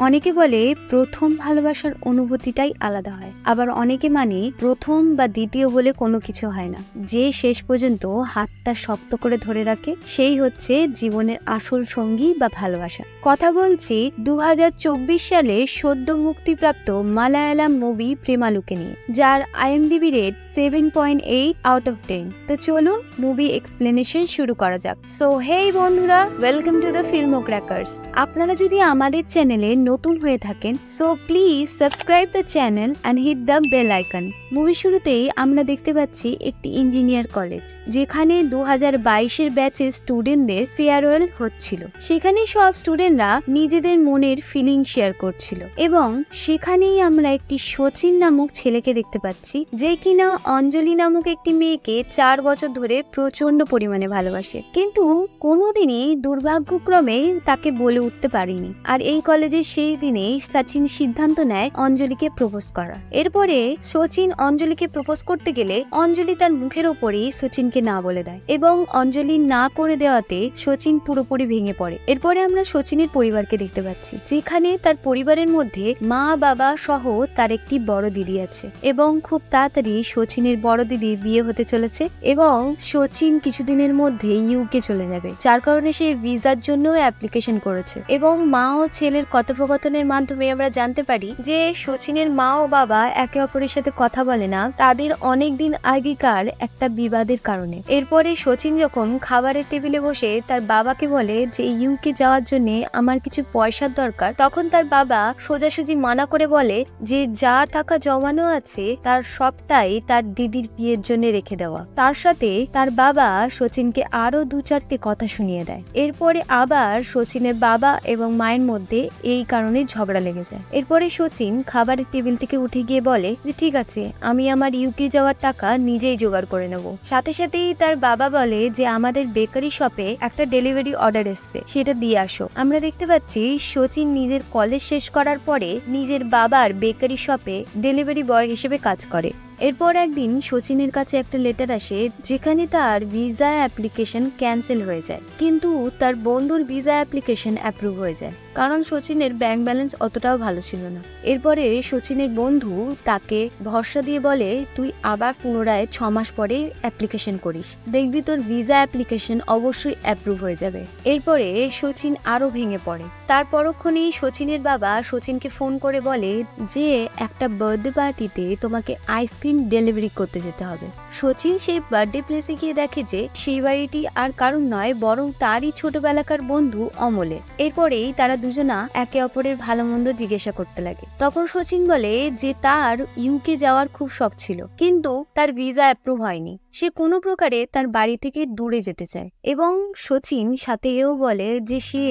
অনেকে বলে প্রথম ভালোবাসার অনুভূতিটাই আলাদা হয়, আবার অনেকে মানে প্রথম বা দ্বিতীয় বলে কোনো কিছু হয় না। যে শেষ পর্যন্ত হাতটা শক্ত করে ধরে রাখে সেই হচ্ছে জীবনের আসল সঙ্গী বা ভালোবাসা। কথা বলছি 2024 সালে সদ্য মুক্তিপ্রাপ্ত মালায়ালাম মুভি প্রেমালুকে নিয়ে, যার IMDb রেট 7.8 আউট অফ 10। তো চলুন মুভি এক্সপ্লেনেশন শুরু করা যাক। সো হেই বন্ধুরা, welcome to the Film Crackers. আপনারা যদি আমাদের চ্যানেলে নতুন হয়ে থাকেন, so please subscribe the channel and hit the bell icon. Movie শুরুতেই আমরা দেখতে পাচ্ছি একটি ইঞ্জিনিয়ার কলেজ, যেখানে 2022-এর ব্যাচের স্টুডেন্টদের ফেয়ারওয়েল হচ্ছিল। সেখানে সব স্টুডেন্টরা নিজেদের মনের ফিলিং শেয়ার করছিল এবং সেখানেই আমরা একটি শচীন নামক ছেলেকে দেখতে পাচ্ছি, যে কিনা অঞ্জলি নামক একটি মেয়েকে 4 বছর ধরে প্রচন্ড পরিমাণে ভালোবাসে, কিন্তু কোনোদিনই দুর্ভাগ্যক্রমে তাকে বলে উঠতে পারেনি। আর এই কলেজের সেই দিনেই সচিন সিদ্ধান্ত নেয় অঞ্জলিকে প্রপোজ করা। এরপরে সচিন অঞ্জলিকে প্রপোজ করতে গেলে অঞ্জলি তার মুখের ওপরেই সচিনকে না বলে দেয় এবং অঞ্জলি না করে দেওয়াতে সচিন পুরোপুরি ভেঙে পড়ে। এরপরে আমরা সচিনের পরিবারকে দেখতে পাচ্ছি, যেখানে তার পরিবারের মধ্যে মা বাবা সহ তার একটি বড় দিদি আছে এবং খুব তাড়াতাড়ি সচিনের বড় দিদির বিয়ে হতে চলেছে এবং সচিন কিছুদিনের মধ্যে ইউকে চলে যাবে, যার কারণে সে ভিসার জন্য অ্যাপ্লিকেশন করেছে। এবং মা ও ছেলের কথোপকথনের মাধ্যমে আমরা জানতে পারি যে সচিনের মা ও বাবা একে অপরের সাথে কথা বলে না, তাদের অনেক দিন আগেকার একটা বিবাদের কারণে। এরপরে সচিন যখন খাবারের টেবিলে বসে তার বাবাকে বলে যে ইউকে যাওয়ার জন্য আমার কিছু পয়সার দরকার, তখন তার বাবা সোজাসুজি মানা করে বলে যে যা টাকা জমানো আছে তার সবটাই তার দিদির বিয়ের জন্য রেখে দেওয়া। তার সাথে তার বাবা সচিনকে আরো 2-4টে কথা শুনিয়ে দেয়। এরপরে আবার সচিনের বাবা এবং মায়ের মধ্যে এই কারণে ঝগড়া লেগে যায়। এরপরে সচিন খাবারের টেবিল থেকে উঠে গিয়ে বলে যে ঠিক আছে, আমি আমার ইউকে যাওয়ার টাকা নিজেই জোগাড় করে নেব। সাথে সাথেই তার বাবা বলে যে আমাদের বেকারি শপে একটা ডেলিভারি অর্ডার এসছে, সেটা দিয়ে আসো। আমরা দেখতে পাচ্ছি সচিন নিজের কলেজ শেষ করার পরে নিজের বাবার বেকারি শপে ডেলিভারি বয় হিসেবে কাজ করে। এরপর একদিন সচিনের কাছে একটা লেটার আসে, যেখানে তার ভিসা অ্যাপ্লিকেশন ক্যান্সেল হয়ে যায়, কিন্তু তার বন্ধুর ভিসা অ্যাপ্লিকেশন অ্যাপ্রুভ হয়ে যায়, কারণ সচিনের ব্যাংক ব্যালেন্স অতটাও ভালো ছিল না। এরপরে সচিনের বন্ধু তাকে ভরসা দিয়ে বলে তুই আবার পুনরায় 6 মাস পরে অ্যাপ্লিকেশন করিস, দেখবি তোর ভিসা অ্যাপ্লিকেশন অবশ্যই অ্যাপ্রুভ হয়ে যাবে। এরপরে সচিন আরো ভেঙে পড়ে। তার পরক্ষণেই সচিনের বাবা সচিনকে ফোন করে বলে যে একটা বার্থডে পার্টিতে তোমাকে আইসক্রিম ডেলিভারি করতে যেতে হবে। সচিন সেই বার্থডে প্লেসে গিয়ে দেখে যে সেই বাড়িটি আর কারণ নয়, বরং তারই ছোটবেলাকার বন্ধু অমলের। এরপরেই তারা দুজনা একে অপরের ভালো মন্দ জিজ্ঞাসা করতে লাগে। তখন সচিন বলে যে তার ইউকে যাওয়ার খুব শখ ছিল, কিন্তু তার ভিসা অ্যাপ্রুভ হয়নি, সে কোনো প্রকারে তার বাড়ি থেকে দূরে যেতে চায়। এবং সচিন সাথে এও বলে যে সে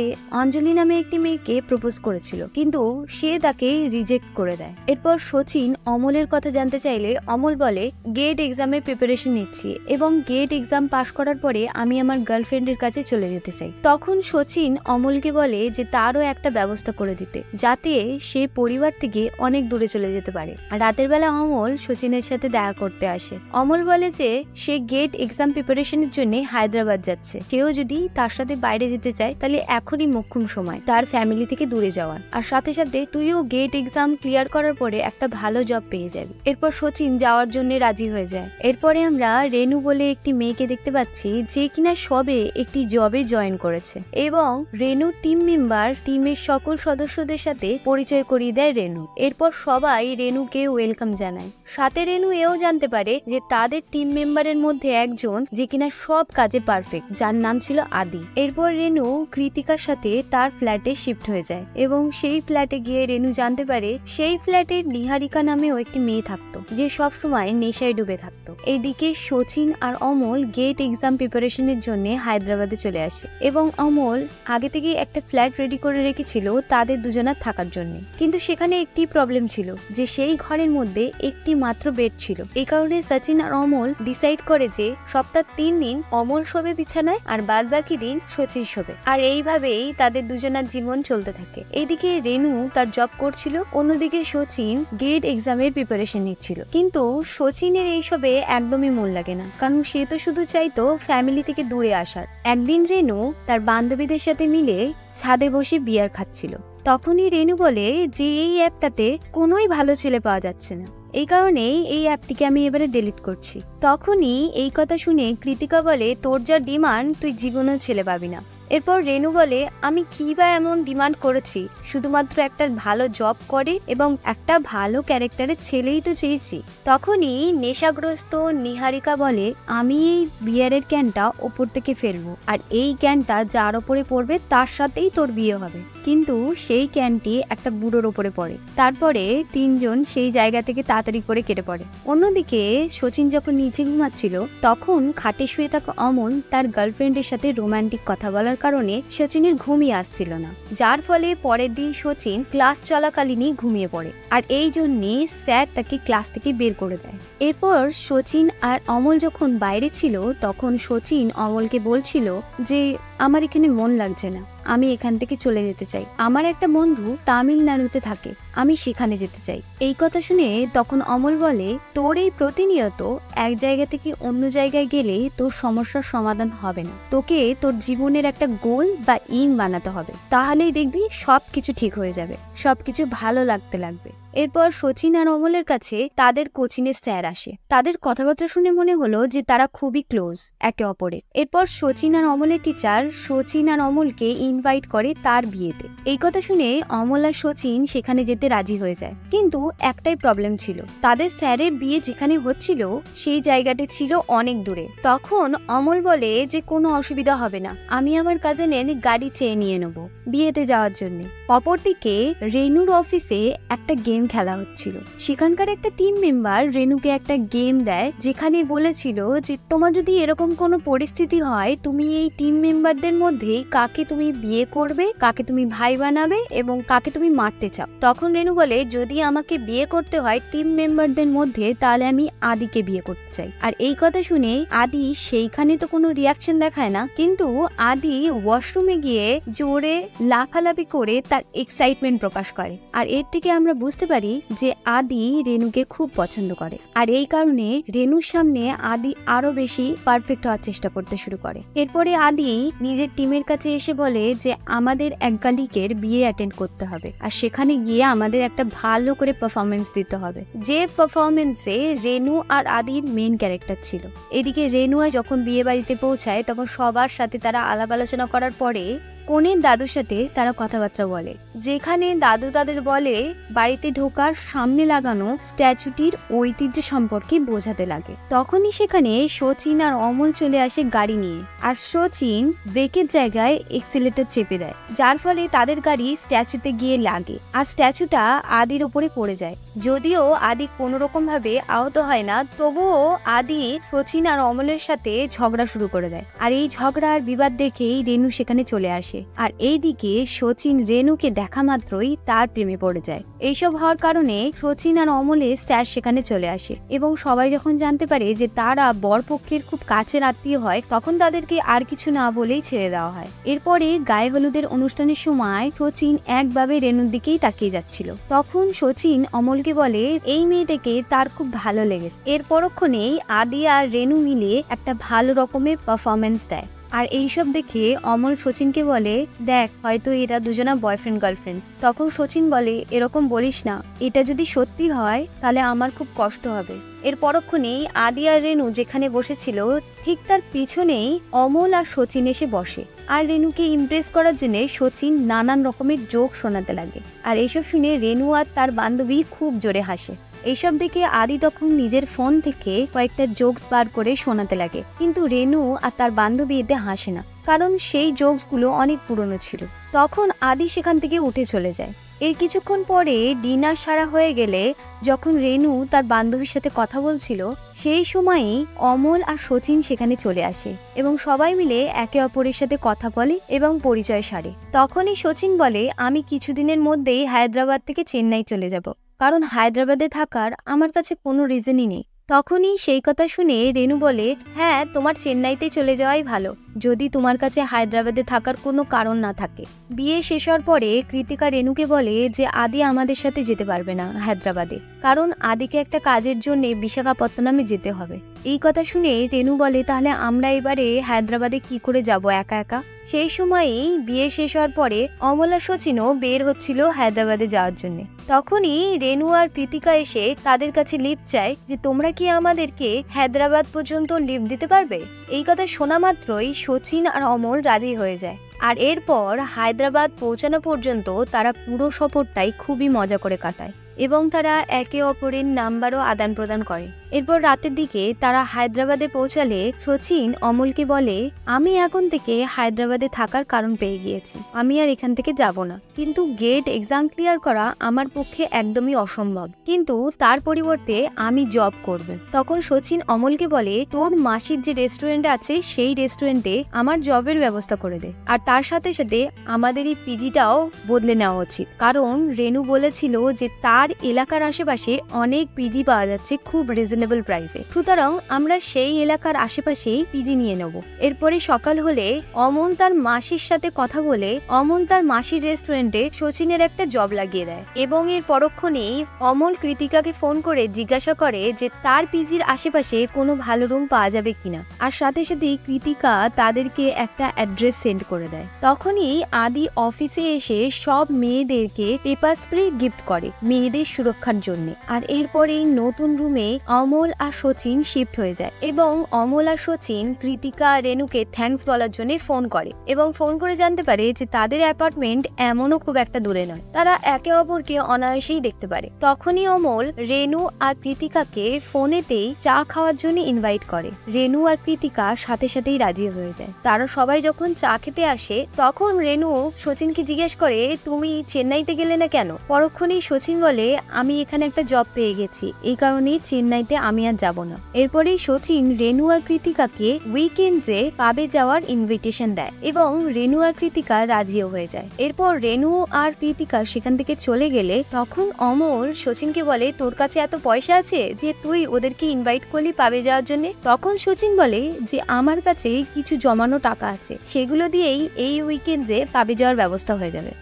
অঞ্জলি নামে একটি মেয়েকে প্রপোজ করেছিল, কিন্তু সে তাকে রিজেক্ট করে দেয়। এরপর সচিন অমলের কথা জানতে চাইলে অমল বলে গেট এক্সামের প্রিপারেশন নিচ্ছি এবং গেট এক্সাম পাশ করার পরে আমি আমার গার্লফ্রেন্ডের কাছে চলে যেতে চাই। তখন সচিন অমলকে বলে যে তারও একটা ব্যবস্থা করে দিতে, যাতে সে পরিবার থেকে অনেক দূরে চলে যেতে পারে। রাতের বেলা অমল সচিনের সাথে দেখা করতে আসে। অমল বলে যে সে গেট এক্সাম প্রিপারেশনের জন্য হায়দ্রাবাদ যাচ্ছে, কেউ যদি তার সাথে বাইরে যেতে চায় তাহলে এখনই মোক্ষম সময় তার ফ্যামিলি থেকে দূরে যাওয়ার, আর সাথে সাথে তুইও গেট এক্সাম ক্লিয়ার করার পরে একটা ভালো জব পেয়ে যাবি। এরপর সচিন যাওয়ার জন্য রাজি হয়ে যায়। এরপরে আমরা রেনু বলে একটি মেয়েকে দেখতে পাচ্ছি, যে কিনা সবে একটি জবে জয়েন করেছে এবং রেনুর টিম মেম্বার টিমের সকল সদস্যদের সাথে পরিচয় করিয়ে দেয় রেনু। এরপর সবাই রেনুকে ওয়েলকাম জানায়। সাথে রেনু এও জানতে পারে যে তাদের টিম মেম্বারের মধ্যে একজন যে কিনা সব কাজে পারফেক্ট, যার নাম ছিল আদি। এরপর রেনু কৃতিকার সাথে তার ফ্ল্যাটে শিফট হয়ে যায় এবং সেই ফ্ল্যাটে গিয়ে রেনু জানতে পারে সেই ফ্ল্যাটে নিহারিকা নামেও একটি মেয়ে থাকতো, যে সবসময় নেশায় ডুবে থাকতো। এইদিকে সচিন আর অমল গেট এক্সাম প্রিপারেশনের জন্য হায়দ্রাবাদে চলে আসে এবং অমল আগে থেকে একটা ফ্ল্যাট রেডি করে রেখেছিল তাদের দুজনের থাকার জন্য, কিন্তু সেখানে একটি প্রবলেম ছিল যে সেই ঘরের মধ্যে একটি মাত্র বেড ছিল। এই কারণে সচিন আর অমল ডিসাইড করে যে সপ্তাহ 3 দিন অমল শোবে বিছানায় আর বাদ বাকি দিন সচিন শোবে, আর এইভাবেই তাদের দুজনের জীবন চলতে থাকে। এইদিকে রেনু তার জব করছিল, অন্যদিকে সচিন গেট এক্সামের প্রিপারেশন নিচ্ছিল। কিন্তু সচিনের এইসবে একদমই মন লাগে না, কারণ সে তো শুধু চাইতো ফ্যামিলি থেকে দূরে আসার। একদিন রেনু তার বান্ধবীদের সাথে মিলে ছাদে বসে বিয়ার খাচ্ছিল তখনই রেনু বলে যে এই অ্যাপটাতে কোনোই ভালো ছেলে পাওয়া যাচ্ছে না, এই কারণেই এই অ্যাপটিকে আমি এবারে ডিলিট করছি। তখনই এই কথা শুনে কৃতিকা বলে, তোর যা ডিমান্ড তুই জীবনেও ছেলে পাবি না। এরপর রেনু বলে, আমি কি বা এমন ডিমান্ড করেছি, শুধুমাত্র একটা ভালো জব করে এবং একটা ভালো ক্যারেক্টারের ছেলেই তো চেয়েছি। তখনই নেশাগ্রস্ত নিহারিকা বলে, আমি এই বিয়ারের ক্যানটা ওপর থেকে ফেলবো, আর এই ক্যানটা যার ওপরে পড়বে তার সাথেই তোর বিয়ে হবে। কিন্তু সেই ক্যানটি একটা বুড়োর ওপরে পড়ে। তারপরে তিনজন সেই জায়গা থেকে তাড়াতাড়ি করে কেটে পড়ে। অন্যদিকে শচীন যখন নিচে ঘুমাচ্ছিল, তখন খাটে শুয়ে থাকা অমল তার গার্লফ্রেন্ডের সাথে রোমান্টিক কথা বলার কারণে শচীনের ঘুমিয়ে আসছিল না, যার ফলে পরের দিন শচীন ক্লাস চলাকালীনই ঘুমিয়ে পড়ে, আর এই জন্যে স্যার তাকে ক্লাস থেকে বের করে দেয়। এরপর শচীন আর অমল যখন বাইরে ছিল, তখন শচীন অমলকে বলছিল যে আমার এখানে মন লাগছে না, আমি এখান থেকে চলে যেতে চাই, আমার একটা বন্ধু তামিলনাড়ুতে থাকে, আমি সেখানে যেতে চাই। এই কথা শুনে তখন অমল বলে, তোর এই প্রতিনিয়ত এক জায়গা থেকে অন্য জায়গায় গেলে তোর সমস্যার সমাধান হবে না, তোকে তোর জীবনের একটা গোল বা ইন বানাতে হবে, তাহলেই দেখবি সবকিছু ঠিক হয়ে যাবে, সবকিছু ভালো লাগতে লাগবে। এরপর শচীন আর অমলের কাছে তাদের কোচিংয়ের স্যার আসে। তাদের কথাবার্তা শুনে মনে হলো যে তারা খুবই ক্লোজ একে অপরের। এরপর শচীন আর অমলের টিচার শচীন আর অমলকে ইনভাইট করে তার বিয়েতে। এই কথা শুনে অমল আর শচীন সেখানে যেতে রাজি হয়ে যায়, কিন্তু একটাই প্রবলেম ছিল, তাদের স্যারের বিয়ে যেখানে হচ্ছিল সেই জায়গাটি ছিল অনেক দূরে। তখন অমল বলে যে কোনো অসুবিধা হবে না, আমি আমার কাজিনের গাড়ি চেয়ে নিয়ে নেব বিয়েতে যাওয়ার জন্য। অপরদিকে রেনুর অফিসে একটা গেম খেলা হচ্ছিল। সেখানকার একটা টিম মেম্বার রেনুকে একটা গেম দেয়, যেখানে বলেছিল যে তোমার যদি এরকম কোনো পরিস্থিতি হয়, তুমি এই টিম মেম্বারদের মধ্যে কাকে তুমি বিয়ে করবে, কাকে তুমি ভাই বানাবে এবং কাকে তুমি মারতে চাও। তখন রেনু বলে, যদি আমাকে বিয়ে করতে হয় টিম মেম্বারদের মধ্যে, তাহলে আমি আদিকে বিয়ে করতে চাই। আর এই কথা শুনে আদি সেইখানে তো কোনো রিয়াকশন দেখায় না, কিন্তু আদি ওয়াশরুমে গিয়ে জোরে লাফালাফি করে তার এক্সাইটমেন্ট প্রকাশ করে। আর এর থেকে আমরা বুঝতে পারি যে আদি রেনুকে খুব পছন্দ করে, আর এই কারণে রেনুর সামনে আদি আরো বেশি পারফেক্ট হওয়ার চেষ্টা করতে শুরু করে। এরপরে আদি নিজের টিমের কাছে এসে বলে যে আমাদের এক কালিকের বিয়ে অ্যাটেন্ড করতে হবে, আর সেখানে গিয়ে আমাদের একটা ভালো করে পারফরমেন্স দিতে হবে, যে পারফরমেন্সে রেনু আর আদির মেইন ক্যারেক্টার ছিল। এদিকে রেনু যখন বিয়ে বাড়িতে পৌঁছায়, তখন সবার সাথে তারা আলাপ আলোচনা করার পরে কনের দাদুর সাথে তারা কথাবার্তা বলে, যেখানে দাদু তাদের বলে বাড়িতে ঢোকার সামনে লাগানো স্ট্যাচুটির ঐতিহ্য সম্পর্কে বোঝাতে লাগে। তখনই সেখানে শচীন আর অমল চলে আসে গাড়ি নিয়ে, আর শচীন ব্রেকের জায়গায় এক্সিলেটর চেপে দেয়, যার ফলে তাদের গাড়ি স্ট্যাচুতে গিয়ে লাগে, আর স্ট্যাচুটা আদির উপরে পড়ে যায়। যদিও আদি কোনো রকম ভাবে আহত হয় না, তবুও আদি শচীন আর অমলের সাথে ঝগড়া শুরু করে দেয়, আর এই ঝগড়ার বিবাদ দেখেই রেনু সেখানে চলে আসে। আর এইদিকে শচীন রেনুকে দেখা মাত্রই তার প্রেমে পড়ে যায়। এইসব হওয়ার কারণে শচীন আর অমলের স্যার সেখানে চলে আসে, এবং সবাই যখন জানতে পারে যে তারা বরপক্ষের খুব কাছের আত্মীয় হয়, তখন তাদেরকে আর কিছু না বলেই ছেড়ে দেওয়া হয়। এরপরে গায়ে হলুদের অনুষ্ঠানের সময় শচীন একভাবে রেনুর দিকেই তাকিয়ে যাচ্ছিল। তখন শচীন অমলকে বলে এই মেয়েটাকে তার খুব ভালো লেগেছে। এর পরক্ষণেই আদি আর রেনু মিলে একটা ভালো রকমের পারফরমেন্স দেয়। আর এইসব দেখে অমল শচীনকে বলে, দেখ হয়তো এরা দুজনা বয়ফ্রেন্ড গার্লফ্রেন্ড। তখন শচীন বলে, এরকম বলিস না, এটা যদি সত্যি হয় তাহলে আমার খুব কষ্ট হবে। এর পরক্ষণেই আদি আর রেনু যেখানে বসেছিল, ঠিক তার পিছনেই অমল আর শচীন এসে বসে, আর রেনুকে ইমপ্রেস করার জন্য শচীন নানান রকমের জোক শোনাতে লাগে। আর এইসব শুনে রেনু আর তার বান্ধবী খুব জোরে হাসে। এইসব দেখে আদি তখন নিজের ফোন থেকে কয়েকটা জোকস বার করে শোনাতে লাগে, কিন্তু রেনু আর তার বান্ধবী এতে হাসে না, কারণ সেই জোকসগুলো অনেক পুরনো ছিল। তখন আদি সেখান থেকে উঠে চলে যায়। এর কিছুক্ষণ পরে ডিনার সারা হয়ে গেলে, যখন রেনু তার বান্ধবীর সাথে কথা বলছিল, সেই সময়ই অমল আর শচীন সেখানে চলে আসে এবং সবাই মিলে একে অপরের সাথে কথা বলে এবং পরিচয় সারে। তখনই শচীন বলে, আমি কিছুদিনের মধ্যেই হায়দ্রাবাদ থেকে চেন্নাই চলে যাব, কারণ হায়দ্রাবাদে থাকার আমার কাছে কোনো রিজনই নেই। তখনই সেই কথা শুনে রেনু বলে, হ্যাঁ তোমার চেন্নাইতে চলে যাওয়াই ভালো, যদি তোমার কাছে হায়দ্রাবাদে থাকার কোনো কারণ না থাকে। বিয়ে শেষ হওয়ার পরে কৃতিকা রেনুকে বলে যে আদি আমাদের সাথে যেতে পারবে না হায়দ্রাবাদে, কারণ আদিকে একটা কাজের জন্য বিশাখাপত্তনমে যেতে হবে। এই কথা শুনে রেনু বলে, তাহলে আমরা এবারে হায়দ্রাবাদে কি করে যাব একা একা? সেই সময়েই বিয়ে শেষ হওয়ার পরে অমল আর সচিনও বের হচ্ছিল হায়দ্রাবাদে যাওয়ার জন্য। তখনই রেনু আর কৃতিকা এসে তাদের কাছে লিফট চায় যে তোমরা কি আমাদেরকে হায়দ্রাবাদ পর্যন্ত লিফট দিতে পারবে? এই কথা শোনা মাত্রই সচিন আর অমল রাজি হয়ে যায়। আর এরপর হায়দ্রাবাদ পৌঁছানো পর্যন্ত তারা পুরো সফরটাই খুবই মজা করে কাটায় এবং তারা একে অপরের নাম্বারও আদান প্রদান করে। এরপর রাতের দিকে তারা হায়দ্রাবাদে পৌঁছালে সচিন অমলকে বলে, আমি এখন থেকে হায়দ্রাবাদে থাকার কারণ পেয়ে গিয়েছি, আমি আর এখান থেকে যাব না। কিন্তু গেট এক্সাম ক্লিয়ার করা আমার পক্ষে একদমই অসম্ভব, কিন্তু তার পরিবর্তে আমি জব করব। তখন সচিন অমলকে বলে, তোর মাসির যে রেস্টুরেন্ট আছে সেই রেস্টুরেন্টে আমার জবের ব্যবস্থা করে দে, আর তার সাথে সাথে আমাদের এই পিজিটাও বদলে নেওয়া উচিত, কারণ রেনু বলেছিল যে তার এলাকার আশেপাশে অনেক পিজি পাওয়া যাচ্ছে খুব রিজনেবল প্রাইসে, সুতরাং আমরা সেই এলাকার আশেপাশেই পিজি নিয়ে নেব। এরপরে সকাল হলে অমল তার মাসির সাথে কথা বলে অমল তার মাসির রেস্টুরেন্টে সচিনের একটা জব লাগিয়ে দেয় এবং এর পরক্ষণেই অমল কৃতিকাকে ফোন করে জিজ্ঞাসা করে যে তার পিজির আশেপাশে কোনো ভালো রুম পাওয়া যাবে কিনা, আর সাথে সাথে কৃতিকা তাদেরকে একটা অ্যাড্রেস সেন্ড করে দেয়। তখনই আদি অফিসে এসে সব মেয়েদেরকে পেপার স্প্রে গিফট করে মেয়েদের সুরক্ষার জন্য। আর এরপর এই নতুন রুমে অমল আর সচিন শিফট হয়ে যায় এবং অমল আর সচিন কৃতিকা আর রেনুকে থ্যাঙ্কস বলার জন্য ফোন করে এবং ফোন করে জানতে পারে যে তাদের অ্যাপার্টমেন্ট এমনও খুব একটা দূরে নয়, তারা একে অপরকে অনায়াসেই দেখতে পারে। তখনই অমল রেনু আর কৃতিকাকে ফোনেতেই চা খাওয়ার জন্য ইনভাইট করে। রেনু আর কৃতিকা সাথে সাথেই রাজি হয়ে যায়। তারা সবাই যখন চা খেতে আসে তখন রেনু সচিনকে জিজ্ঞেস করে, তুমি চেন্নাইতে গেলে না কেন? পরক্ষণেই সচিন বলে, আমি এখানে একটা জব পেয়ে গেছি, এই কারণেই চেন্নাইতে আমি আর যাব না। এরপরেই সচিন রেনু আর কৃতিকাকে উইকেন্ডসে পাবে যাওয়ার ইনভিটেশন দেয় এবং রেনু আর কৃতিকা রাজিও হয়ে যায়। এরপর রেনু আর কৃতিকা সেখান থেকে চলে গেলে তখন অমল সচিনকে বলে, তোর কাছে এত পয়সা আছে যে তুই ওদেরকে ইনভাইট করলি পাবে যাওয়ার জন্য? তখন সচিন বলে যে আমার কাছে কিছু জমানো টাকা আছে, সেগুলো দিয়েই এই উইকেন্ডে পাবে যাওয়ার ব্যবস্থা হয়ে যাবে।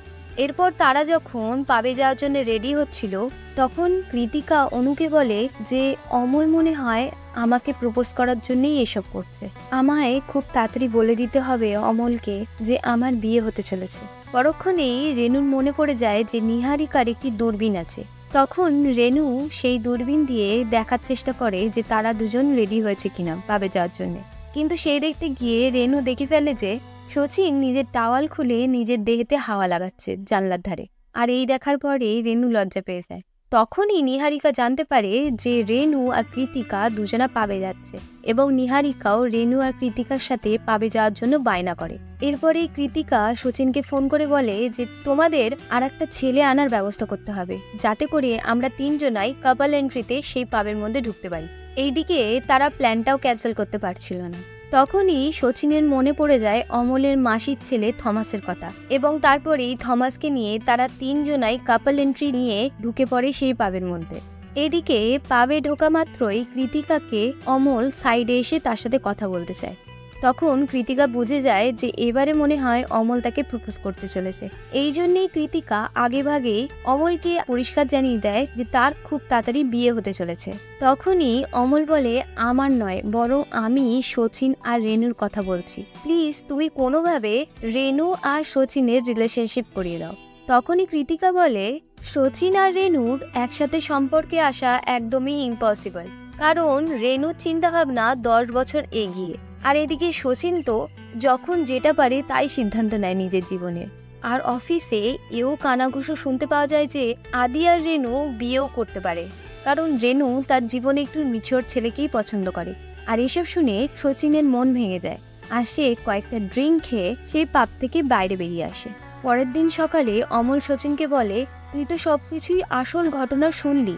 এরপর তারা যখন পাবে যাওয়ার জন্য রেডি হচ্ছিল তখন কৃতিকা অনুকে বলে যে অমল মনে হয় আমাকে প্রপোজ করার জন্যই এসব করছে, আমায় খুব তাড়াতাড়ি বলে দিতে হবে অমলকে যে আমার বিয়ে হতে চলেছে। পরক্ষণেই রেনুর মনে পড়ে যায় যে নিহারিকার একটি দূরবীন আছে। তখন রেনু সেই দূরবীন দিয়ে দেখার চেষ্টা করে যে তারা দুজন রেডি হয়েছে কিনা পাবে যাওয়ার জন্য, কিন্তু সেই দেখতে গিয়ে রেনু দেখে ফেলে যে সচিন নিজের টাওয়াল খুলে নিজের দেহেতে হাওয়া লাগাচ্ছে জানলার ধারে। আর এই দেখার পরে রেনু লজ্জা পেয়ে যায়। তখনই নিহারিকা জানতে পারে যে রেনু আর কৃতিকা দুজনা পাবে যাচ্ছে এবং নিহারিকাও রেনু আর কৃতিকার সাথে পাবে যাওয়ার জন্য বায়না করে। এরপরে কৃতিকা সচিনকে ফোন করে বলে যে তোমাদের আর একটা ছেলে আনার ব্যবস্থা করতে হবে, যাতে করে আমরা তিনজনাই কাপল এন্ট্রিতে সেই পাবের মধ্যে ঢুকতে পারি। এইদিকে তারা প্ল্যানটাও ক্যান্সেল করতে পারছিল না। তখনই সচিনের মনে পড়ে যায় অমলের মাসির ছেলে থমাসের কথা এবং তারপরেই থমাসকে নিয়ে তারা তিনজনাই কাপল এন্ট্রি নিয়ে ঢুকে পড়ে সেই পাবের মধ্যে। এদিকে পাবে ঢোকা মাত্রই কৃতিকাকে অমল সাইডে এসে তার সাথে কথা বলতে চায়। তখন কৃতিকা বুঝে যায় যে এবারে মনে হয় অমল তাকে প্রপোজ করতে চলেছে। এই জন্যেই কৃতিকা আগে ভাগে অমলকে পরিষ্কার জানিয়ে দেয় যে তার খুব তাড়াতাড়ি বিয়ে হতে চলেছে। তখনই অমল বলে, আমার নয় বরং আমি সচিন আর রেনুর কথা বলছি, প্লিজ তুমি কোনোভাবে রেনু আর সচিনের রিলেশনশিপ করিয়ে দাও। তখনই কৃতিকা বলে, সচিন আর রেনুর একসাথে সম্পর্কে আসা একদমই ইম্পসিবল, কারণ রেনুর চিন্তাভাবনা 10 বছর এগিয়ে, আর এদিকে সচিন তো যখন যেটা পারে তাই সিদ্ধান্ত নেয় নিজের জীবনে। আর অফিসে এও কানাঘুষো শুনতে পাওয়া যায় যে আদি আর রেনু বিয়েও করতে পারে, কারণ রেনু তার জীবনে একটু মিচিওর ছেলেকেই পছন্দ করে। আর এসব শুনে সচিনের মন ভেঙে যায় আর সে কয়েকটা ড্রিঙ্ক খেয়ে সেই পাব থেকে বাইরে বেরিয়ে আসে। পরের দিন সকালে অমল সচিনকে বলে, তুই তো সবকিছুই আসল ঘটনা শুনলি,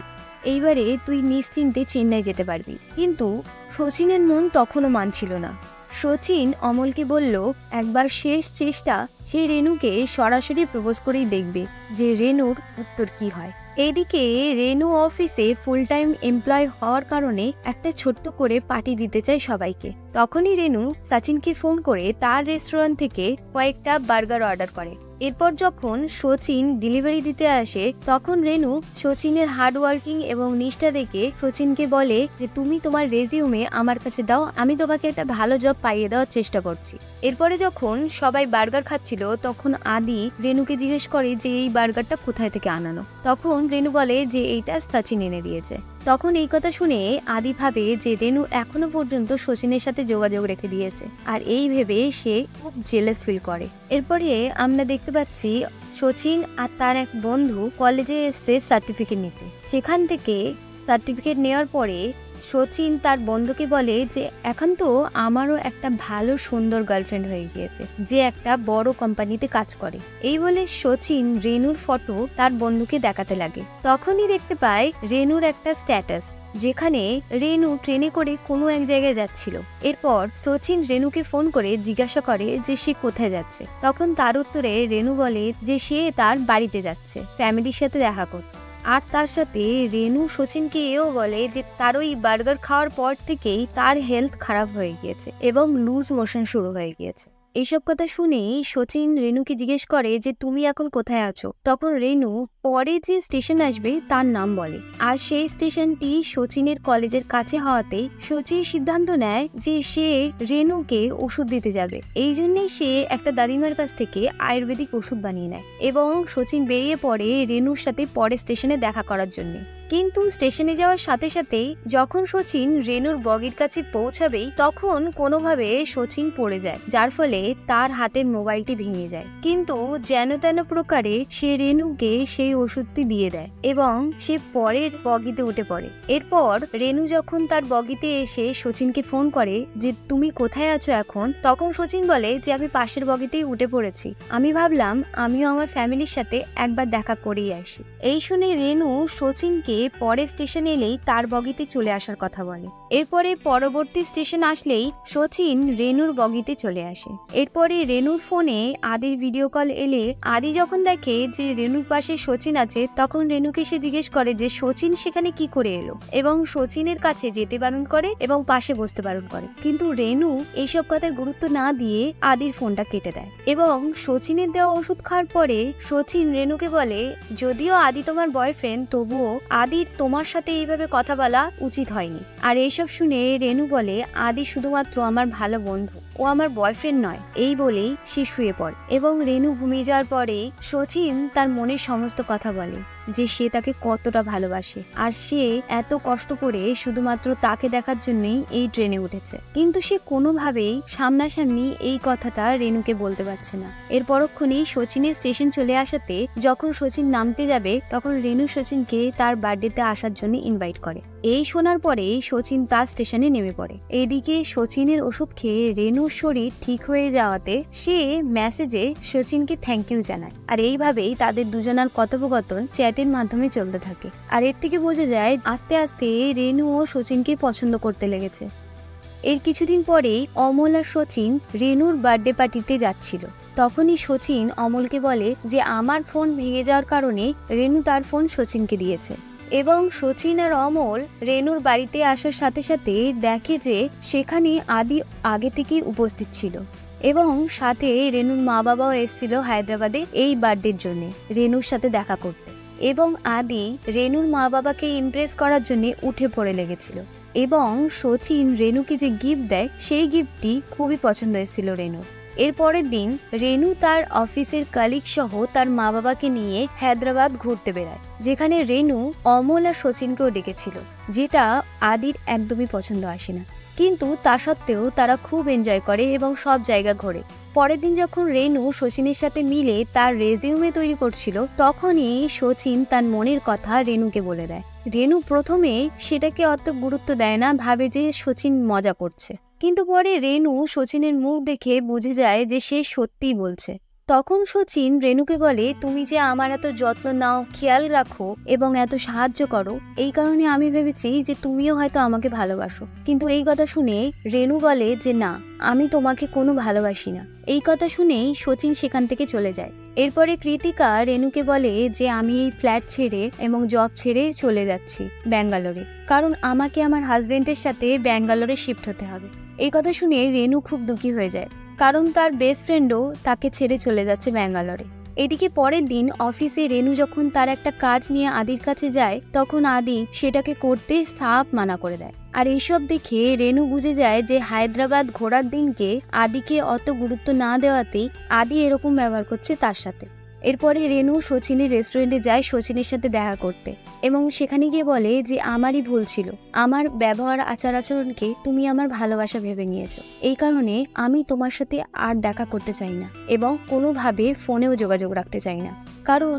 এইবারে তুই নিশ্চিন্তে চেন্নাই যেতে পারবি। কিন্তু সচিনের মন তখনও মানছিল না। সচিন অমলকে বলল একবার শেষ চেষ্টা সে রেনুকে সরাসরি প্রপোজ করেই দেখবে যে রেনুর উত্তর কি হয়। এদিকে রেনু অফিসে ফুল টাইম এমপ্লয় হওয়ার কারণে একটা ছোট্ট করে পার্টি দিতে চায় সবাইকে। তখনই রেনু সচিনকে ফোন করে তার রেস্টুরেন্ট থেকে কয়েকটা বার্গার অর্ডার করে এরপর যখন শচীন ডেলিভারি দিতে আসে তখন রেনু শচীনের হার্ড ওয়ার্কিং এবং নিষ্ঠা দেখে শচীনকে বলে যে তুমি তোমার রেজিউমে আমার কাছে দাও, আমি তোমাকে একটা ভালো জব পাইয়ে দেওয়ার চেষ্টা করছি। এরপরে যখন সবাই বার্গার খাচ্ছিল তখন আদি রেনুকে জিজ্ঞেস করে যে এই বার্গারটা কোথায় থেকে আনানো। তখন রেনু বলে যে এইটা শচীন এনে দিয়েছে। তখন এই কথা শুনে আদি ভাবে যে রেনু এখনো পর্যন্ত শচীনের সাথে যোগাযোগ রেখে দিয়েছে, আর এই ভেবে সে খুব জেলাস ফিল করে। এরপরে আমরা দেখতে পাচ্ছি শচীন আর তার এক বন্ধু কলেজে এসছে সার্টিফিকেট নিতে। সেখান থেকে সার্টিফিকেট নেওয়ার পরে শচীন তার বন্ধুকে বলে যে এখন তো আমারও একটা ভালো সুন্দর গার্লফ্রেন্ড হয়ে গিয়েছে যে একটা বড় কোম্পানিতে কাজ করে। এই বলে শচীন রেনুর ফটো তার বন্ধুকে দেখাতে লাগে। তখনই দেখতে পায় রেনুর একটা স্ট্যাটাস যেখানে রেনু ট্রেনে করে কোনো এক জায়গায় যাচ্ছিল। এরপর শচীন রেনুকে ফোন করে জিজ্ঞাসা করে যে সে কোথায় যাচ্ছে। তখন তার উত্তরে রেনু বলে যে সে তার বাড়িতে যাচ্ছে ফ্যামিলির সাথে দেখা করতে। আর তার সাথে রেনু শচীনকে এও বলে যে তার ওই বার্গার খাওয়ার পর থেকেই তার হেলথ খারাপ হয়ে গিয়েছে এবং লুজ মোশন শুরু হয়ে গিয়েছে। এইসব কথা শুনেই শচীন রেনুকে জিজ্ঞেস করে যে তুমি এখন কোথায় আছো। তখন রেনু পরে যে স্টেশন আসবে তার নাম বলে, আর সেই স্টেশনটি শচীনের কলেজের কাছে হওয়াতে শচীন সিদ্ধান্ত নেয় যে সে রেনুকে ওষুধ দিতে যাবে। এই জন্যই সে একটা দাদিমার কাছ থেকে আয়ুর্বেদিক ওষুধ বানিয়ে নেয় এবং শচীন বেরিয়ে পড়ে রেনুর সাথে পরে স্টেশনে দেখা করার জন্য। কিন্তু স্টেশনে যাওয়ার সাথে সাথেই যখন শচীন রেনুর বগির কাছে পৌঁছাবেই তখন কোনোভাবে শচীন পড়ে যায়, যার ফলে তার হাতের মোবাইলটি ভেঙে যায়। কিন্তু যেন তেন প্রকারে সে রেনুকে সেই ওষুধটি দিয়ে দেয় এবং সে পরের বগিতে উঠে পড়ে। এরপর রেনু যখন তার বগিতে এসে শচীনকে ফোন করে যে তুমি কোথায় আছো এখন, তখন শচীন বলে যে আমি পাশের বগিতেই উঠে পড়েছি, আমি ভাবলাম আমিও আমার ফ্যামিলির সাথে একবার দেখা করেই আসি। এই শুনে রেনু শচীনকে পরে স্টেশন এলেই তার বগিতে চলে আসার কথা বলে। এরপরে পরবর্তী স্টেশন আসলেই শচীন রেনুর বগিতে চলে আসে। এরপরে রেনুর ফোনে আদির ভিডিও কল এলে আদি যখন দেখে যে রেনুর পাশে শচীন আছে তখন রেনুকে সে জিজ্ঞেস করে যে শচীন সেখানে কি করে এলো এবং শচীনের কাছে যেতে বারণ করে এবং পাশে বসতে বারণ করে। কিন্তু রেনু এইসব কথায় গুরুত্ব না দিয়ে আদির ফোনটা কেটে দেয় এবং শচীনের দেওয়া ওষুধ খাওয়ার পরে শচীন রেনুকে বলে যদিও আদি তোমার বয়ফ্রেন্ড তবুও আদির তোমার সাথে এইভাবে কথা বলা উচিত হয়নি। আর এইসব শুনে রেনু বলে আদি শুধুমাত্র আমার ভালো বন্ধু, ও আমার বয়ফ্রেন্ড নয়। এই বলেই সে শুয়ে পড়ে এবং রেনু ঘুমিয়ে যাওয়ার পরে শচীন তার মনের সমস্ত কথা বলে যে সে তাকে কতটা ভালোবাসে আর সে এত কষ্ট করে শুধুমাত্র তাকে দেখার জন্যই এই ট্রেনে উঠেছে। কিন্তু সে কোনোভাবেই সামনাসামনি এই কথাটা রেনুকে বলতে পারছে না। এর পরক্ষণেই শচীনের স্টেশন চলে আসাতে যখন শচীন নামতে যাবে তখন রেনু শচীনকে তার বার্থডেতে আসার জন্য ইনভাইট করে। এই শোনার পরে শচীন তার স্টেশনে নেমে পড়ে। এদিকে শচীনের ওষুধ খেয়ে রেনুর শরীর ঠিক হয়ে যাওয়াতে সে মেসেজে শচীনকে থ্যাংক ইউ জানায়। আর এইভাবেই তাদের দুজনার কথোপকথন চ্যাটের মাধ্যমে চলতে থাকে। আর এর থেকে বোঝা যায় আস্তে আস্তে রেনু ও শচীনকে পছন্দ করতে লেগেছে। এর কিছুদিন পরেই অমল আর শচীন রেনুর বার্থডে পার্টিতে যাচ্ছিল। তখনই শচীন অমলকে বলে যে আমার ফোন ভেঙে যাওয়ার কারণে রেনু তার ফোন শচীনকে দিয়েছে এবং শচীন আর অমল রেনুর বাড়িতে আসার সাথে সাথে দেখে যে সেখানে আদি আগে থেকেই উপস্থিত ছিল এবং সাথে রেনুর মা বাবাও এসেছিল হায়দ্রাবাদে এই বার্থডের জন্য রেনুর সাথে দেখা করতে। এবং আদি রেনুর মা বাবাকে ইমপ্রেস করার জন্য উঠে পড়ে লেগেছিল এবং শচীন রেনুকে যে গিফট দেয় সেই গিফটটি খুবই পছন্দ হয়েছিল রেনুর। এর পরের দিন রেনু তার অফিসের কলিগ সহ তার মা বাবাকে নিয়ে হায়দ্রাবাদ ঘুরতে বেড়ায়, যেখানে রেনু অমল আর শচীনকেও ডেকেছিল, যেটা আদির একদমই পছন্দ আসে না। কিন্তু তা সত্ত্বেও তারা খুব এনজয় করে এবং সব জায়গা ঘোরে। পরের দিন যখন রেনু শচীনের সাথে মিলে তার রেজিউমে তৈরি করছিল তখনই শচীন তার মনের কথা রেনুকে বলে দেয়। রেনু প্রথমে সেটাকে অত গুরুত্ব দেয় না, ভাবে যে শচীন মজা করছে। কিন্তু পরে রেনু শচীনের মুখ দেখে বুঝে যায় যে সে সত্যিই বলছে। তখন শচীন রেনুকে বলে তুমি যে আমার এত যত্ন নাও, খেয়াল রাখো এবং এত সাহায্য করো, এই কারণে আমি ভেবেছি যে তুমিও হয়তো আমাকে ভালোবাসো। কিন্তু এই কথা শুনে রেনু বলে যে না, আমি তোমাকে কোনো ভালোবাসি না। এই কথা শুনেই শচীন সেখান থেকে চলে যায়। এরপরে কৃতিকা রেনুকে বলে যে আমি এই ফ্ল্যাট ছেড়ে এবং জব ছেড়ে চলে যাচ্ছি ব্যাঙ্গালোরে, কারণ আমাকে আমার হাজবেন্ডের সাথে ব্যাঙ্গালোরে শিফট হতে হবে। এই কথা শুনে রেনু খুব দুঃখী হয়ে যায়, কারণ তার বেস্ট ফ্রেন্ডও তাকে ছেড়ে চলে যাচ্ছে ব্যাঙ্গালোরে। এদিকে পরের দিন অফিসে রেনু যখন তার একটা কাজ নিয়ে আদির কাছে যায়, তখন আদি সেটাকে করতে সাফ মানা করে দেয়। আর এইসব দেখে রেনু বুঝে যায় যে হায়দ্রাবাদ ঘোরার দিনকে আদিকে অত গুরুত্ব না দেওয়াতেই আদি এরকম ব্যবহার করছে তার সাথে। এরপরে রেনু শচীনের রেস্টুরেন্টে যায় শচীনের সাথে দেখা করতে, এবং সেখানে গিয়ে বলে যে আমারই ভুল ছিল, আমার ব্যবহার আচার আচরণকে তুমি আমার ভালোবাসা ভেবে নিয়েছো, এই কারণে আমি তোমার সাথে আর দেখা করতে চাই না এবং কোনোভাবে ফোনেও যোগাযোগ রাখতে চাই না, কারণ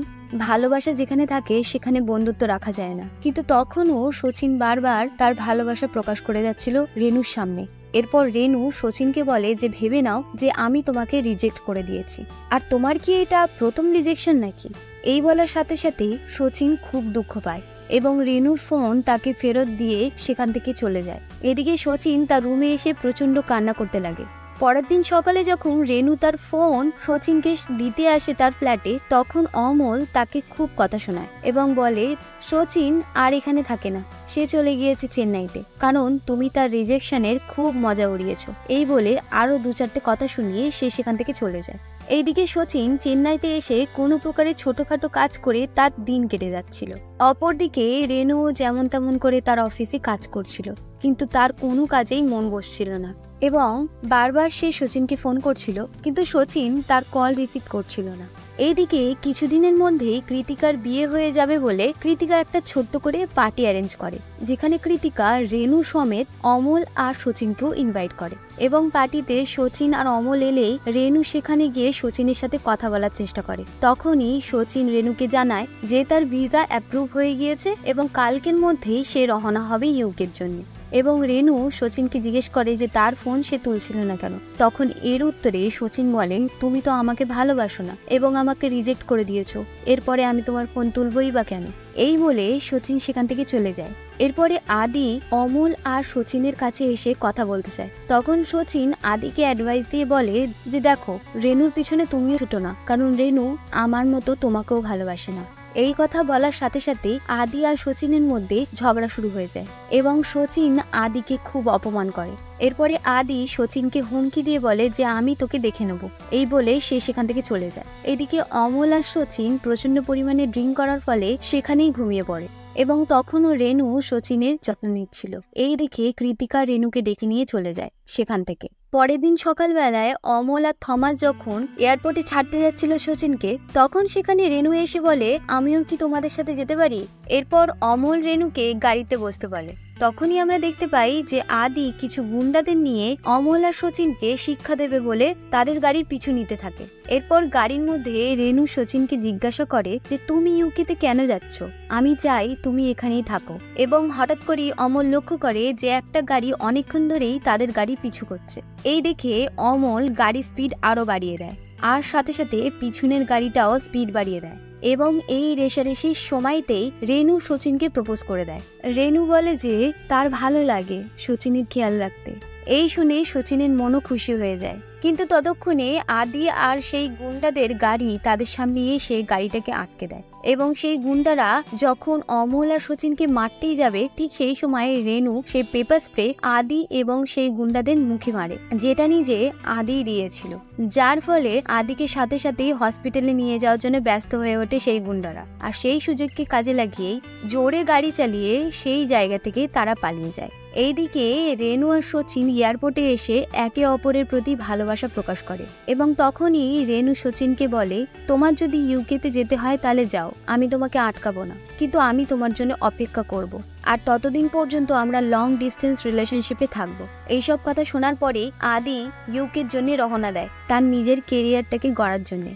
ভালোবাসা যেখানে থাকে সেখানে বন্ধুত্ব রাখা যায় না। কিন্তু তখনও শচীন বারবার তার ভালোবাসা প্রকাশ করে যাচ্ছিল রেনুর সামনে। এরপর রেনু শচীনকে বলে যে ভেবে নাও যে আমি তোমাকে রিজেক্ট করে দিয়েছি, আর তোমার কি এটা প্রথম রিজেকশন নাকি? এই বলার সাথে সাথে শচীন খুব দুঃখ পায় এবং রেনুর ফোন তাকে ফেরত দিয়ে সেখান থেকে চলে যায়। এদিকে শচীন তার রুমে এসে প্রচন্ড কান্না করতে লাগে। পরের দিন সকালে যখন রেনু তার ফোন শচীনকে দিতে আসে তার ফ্ল্যাটে, তখন অমল তাকে খুব কথা শোনায় এবং বলে শচীন আর এখানে থাকে না, সে চলে গিয়েছে চেন্নাইতে, কারণ তুমি তার রিজেকশনের খুব মজা উড়িয়েছো। এই বলে আরো 2-4টে কথা শুনিয়ে সে সেখান থেকে চলে যায়। এইদিকে শচীন চেন্নাইতে এসে কোনো প্রকারে ছোটখাটো কাজ করে তার দিন কেটে যাচ্ছিল। অপরদিকে রেনু যেমন তেমন করে তার অফিসে কাজ করছিল, কিন্তু তার কোনো কাজেই মন বসছিল না এবং বারবার সে শচীনকে ফোন করছিল, কিন্তু শচীন তার কল রিসিভ করছিল না। এইদিকে কিছুদিনের মধ্যেই কৃতিকার বিয়ে হয়ে যাবে বলে কৃতিকা একটা ছোট্ট করে পার্টি অ্যারেঞ্জ করে, যেখানে কৃতিকা রেনু সমেত অমল আর শচীনকেও ইনভাইট করে এবং পার্টিতে শচীন আর অমল এলেই রেনু সেখানে গিয়ে শচীনের সাথে কথা বলার চেষ্টা করে। তখনই শচীন রেনুকে জানায় যে তার ভিসা অ্যাপ্রুভ হয়ে গিয়েছে এবং কালকের মধ্যেই সে রওনা হবে ইউকের জন্য। এবং রেনু শচীনকে জিজ্ঞেস করে যে তার ফোন সে তুলছিল না কেন। তখন এর উত্তরে শচীন বলেন, তুমি তো আমাকে ভালোবাসো না এবং আমাকে রিজেক্ট করে দিয়েছো, এরপরে আমি তোমার ফোন তুলবই বা কেন? এই বলে শচীন সেখান থেকে চলে যায়। এরপরে আদি অমল আর শচীনের কাছে এসে কথা বলতে চায়। তখন শচীন আদিকে অ্যাডভাইস দিয়ে বলে যে দেখো, রেনুর পিছনে তুমিও ছুটো না, কারণ রেনু আমার মতো তোমাকেও ভালোবাসে না। এই কথা বলার সাথে সাথে আদি আর শচীনের মধ্যে ঝগড়া শুরু হয়ে যায় এবং শচীন আদিকে খুব অপমান করে। এরপরে আদি শচীনকে হুমকি দিয়ে বলে যে আমি তোকে দেখে নেব, এই বলে সে সেখান থেকে চলে যায়। এদিকে অমল আর শচীন প্রচন্ড পরিমাণে ড্রিঙ্ক করার ফলে সেখানেই ঘুমিয়ে পড়ে এবং তখনও রেনু শচীনের যত্ন নিচ্ছিল। এই দেখে কৃতিকা রেনুকে ডেকে নিয়ে চলে যায় সেখান থেকে। পরের দিন সকালবেলায় অমল আর থমাস যখন এয়ারপোর্টে ছাড়তে যাচ্ছিল শচীনকে, তখন সেখানে রেনু এসে বলে আমিও কি তোমাদের সাথে যেতে পারি? এরপর অমল রেনুকে গাড়িতে বসতে বলে। তখনই আমরা দেখতে পাই যে আদি কিছু গুন্ডাদের নিয়ে অমল আর শচীনকে শিক্ষা দেবে বলে তাদের গাড়ির পিছু নিতে থাকে। এরপর গাড়ির মধ্যে রেনু শচীনকে জিজ্ঞাসা করে যে তুমি ইউকেতে কেন যাচ্ছ? আমি চাই তুমি এখানেই থাকো। এবং হঠাৎ করে অমল লক্ষ্য করে যে একটা গাড়ি অনেকক্ষণ ধরেই তাদের গাড়ি পিছু করছে। এই দেখে অমল গাড়ির স্পিড আরো বাড়িয়ে দেয় আর সাথে সাথে পিছনের গাড়িটাও স্পিড বাড়িয়ে দেয় এবং এই রেষারেষির সময়তেই রেনু শচীনকে প্রপোজ করে দেয়। রেনু বলে যে তার ভালো লাগে শচীনের খেয়াল রাখতে। এই শুনে শচীনের মনও খুশি হয়ে যায়, কিন্তু ততক্ষণে আদি আর সেই গুন্ডাদের গাড়ি তাদের সামনে এসে গাড়িটাকে আটকে দেয় এবং সেই গুন্ডারা যখন অমল আর শচীনকে মারতেই যাবে, ঠিক সেই সময় রেনু সেই পেপার স্প্রে আদি এবং সেই গুন্ডাদের মুখে মারে, যেটা নিজে আদি দিয়েছিল, যার ফলে আদিকে সাথে সাথেই হসপিটালে নিয়ে যাওয়ার জন্য ব্যস্ত হয়ে ওঠে সেই গুন্ডারা। আর সেই সুযোগকে কাজে লাগিয়েই জোরে গাড়ি চালিয়ে সেই জায়গা থেকে তারা পালিয়ে যায়। এইদিকে রেনু আর শচীন এয়ারপোর্টে এসে একে অপরের প্রতি ভালোবাসা প্রকাশ করে এবং তখনই রেনু শচীনকে বলে তোমার যদি ইউকেতে যেতে হয় তাহলে যাও, আমি তোমাকে আটকাবো না, কিন্তু আমি তোমার জন্য অপেক্ষা করব, আর ততদিন পর্যন্ত আমরা লং ডিস্টেন্স রিলেশনশিপে থাকবো। এইসব কথা শোনার পরে আদি ইউকের জন্য রওনা দেয় তার নিজের কেরিয়ারটাকে গড়ার জন্য।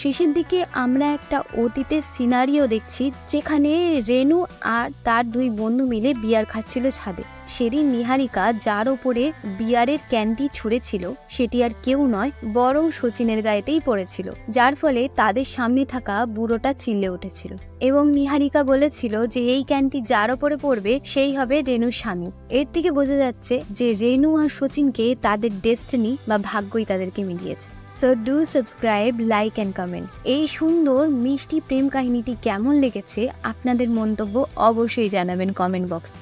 শেষের দিকে আমরা একটা অতীতের সিনারিও দেখছি, যেখানে রেনু আর তার 2 বন্ধু মিলে বিয়ার খাচ্ছিল ছাদে। সেদিন নিহারিকা যার ওপরে বিয়ারের ক্যানটি ছুঁড়েছিল সেটি আর কেউ নয় বরং শচীনের গায়েতেই পড়েছিল, যার ফলে তাদের সামনে থাকা বুড়োটা চিল্লে উঠেছিল এবং নিহারিকা বলেছিল যে এই ক্যানটি যার ওপরে পড়বে সেই হবে রেনুর স্বামী। এর থেকে বোঝা যাচ্ছে যে রেনু আর শচীনকে তাদের ডেস্টিনি বা ভাগ্যই তাদেরকে মিলিয়েছে। So do subscribe, like and comment. এই সুন্দর মিষ্টি প্রেম কাহিনীটি কেমন লেগেছে আপনাদের মন্তব্য অবশ্যই জানাবেন কমেন্ট বক্সে।